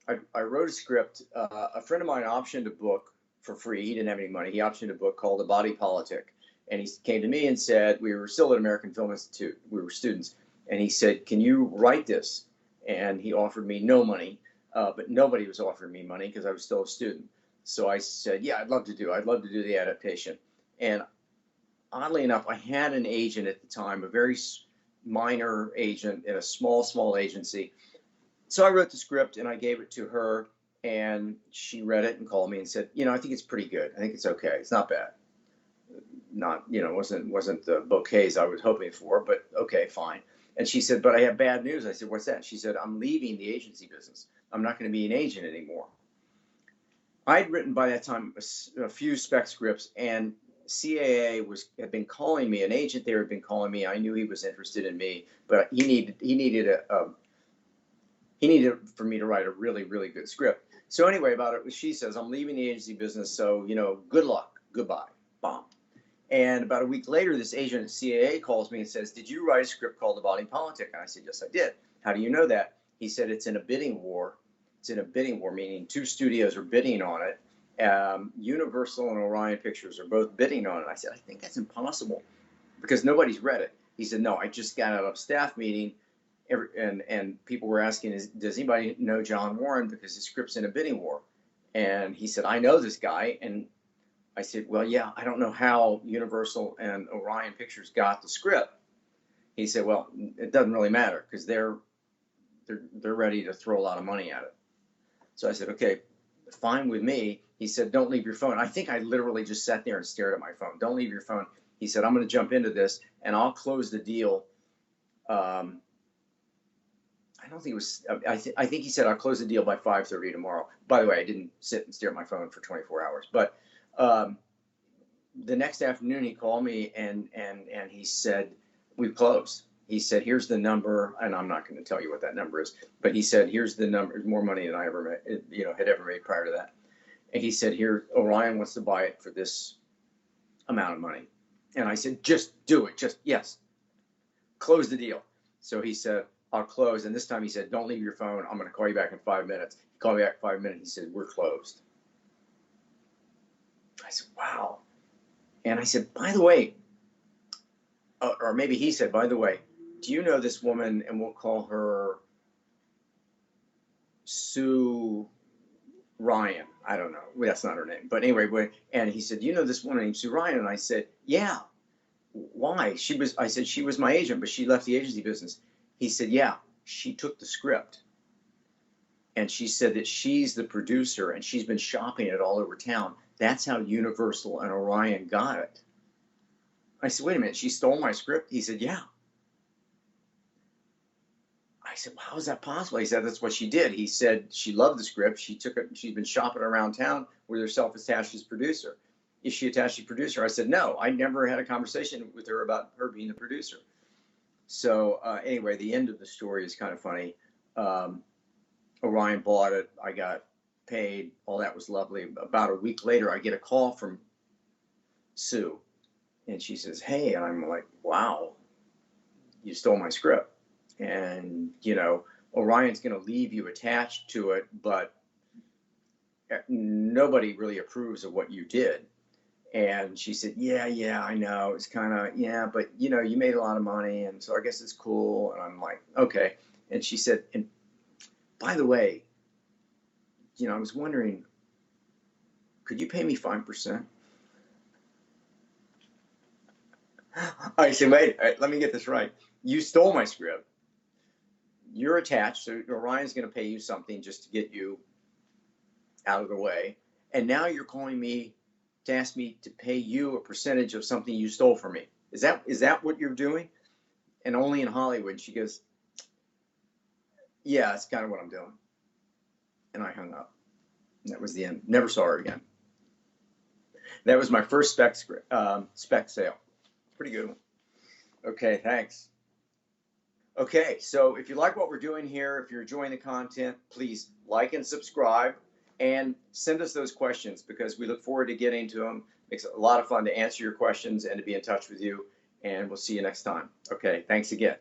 I wrote a script. A friend of mine optioned a book for free. He didn't have any money. He optioned a book called The Body Politic. And he came to me and said, we were still at American Film Institute. We were students. And he said, can you write this? And he offered me no money, but nobody was offering me money because I was still a student. So I said, yeah, I'd love to do it. I'd love to do the adaptation. And oddly enough, I had an agent at the time, a very minor agent in a small agency. So I wrote the script and I gave it to her, and she read it and called me and said, I think it's pretty good. I think it's okay. It's not bad. Not, wasn't the bouquets I was hoping for, but okay, fine. And she said, but I have bad news. I said, what's that? She said, I'm leaving the agency business. I'm not going to be an agent anymore. I'd written by that time a few spec scripts, and CAA had been calling me. An agent there had been calling me. I knew he was interested in me, but he needed for me to write a really, really good script. So anyway, about it, she says, I'm leaving the agency business, so, good luck, goodbye, bomb. And about a week later, this agent at CAA calls me and says, did you write a script called The Body Politic? And I said, yes, I did. How do you know that? He said, it's in a bidding war. It's in a bidding war, meaning two studios are bidding on it. Universal and Orion Pictures are both bidding on it. I said, I think that's impossible because nobody's read it. He said, no, I just got out of a staff meeting. And people were asking, does anybody know John Warren because his script's in a bidding war? And he said, I know this guy. And I said, well, yeah, I don't know how Universal and Orion Pictures got the script. He said, well, it doesn't really matter because they're ready to throw a lot of money at it. So I said, okay, fine with me. He said, don't leave your phone. I think I literally just sat there and stared at my phone. Don't leave your phone. He said, I'm going to jump into this and I'll close the deal. I don't think it was, I think he said, I'll close the deal by 5:30 tomorrow. By the way, I didn't sit and stare at my phone for 24 hours, but the next afternoon he called me and he said, we've closed. He said, here's the number, and I'm not going to tell you what that number is, but he said, here's the number, more money than I ever made, had ever made prior to that. And he said, here, Orion wants to buy it for this amount of money. And I said, just do it. Just, yes, close the deal. So he said, I'll close. And this time he said, don't leave your phone. I'm going to call you back in 5 minutes. He called me back in 5 minutes. He said, we're closed. I said, wow. And I said, by the way, or maybe he said, by the way, do you know this woman? And we'll call her Sue Ryan. I don't know. That's not her name. But anyway, and he said, do you know this woman named Sue Ryan? And I said, yeah. Why? I said, she was my agent, but she left the agency business. He said, yeah, she took the script. And she said that she's the producer and she's been shopping it all over town. That's how Universal and Orion got it. I said, wait a minute, she stole my script? He said, yeah. I said, well, how is that possible? He said, that's what she did. He said, she loved the script. She took it. She's been shopping around town with herself attached as producer. Is she attached as producer? I said, no, I never had a conversation with her about her being the producer. So anyway, the end of the story is kind of funny. Orion bought it. I got paid. All that was lovely. About a week later, I get a call from Sue. And she says, hey, and I'm like, wow, you stole my script. And, Orion's going to leave you attached to it, but nobody really approves of what you did. And she said, yeah, I know. It's kind of, yeah, but, you made a lot of money. And so I guess it's cool. And I'm like, okay. And she said, and by the way, I was wondering, could you pay me 5%? I said, wait, let me get this right. You stole my script. You're attached, so Orion's going to pay you something just to get you out of the way. And now you're calling me to ask me to pay you a percentage of something you stole from me. Is that what you're doing? And only in Hollywood. She goes, yeah, that's kind of what I'm doing. And I hung up. And that was the end. Never saw her again. That was my first spec sale. Pretty good one. Okay, thanks. Okay, so if you like what we're doing here, if you're enjoying the content, please like and subscribe and send us those questions because we look forward to getting to them. Makes it a lot of fun to answer your questions and to be in touch with you. And we'll see you next time. Okay, thanks again.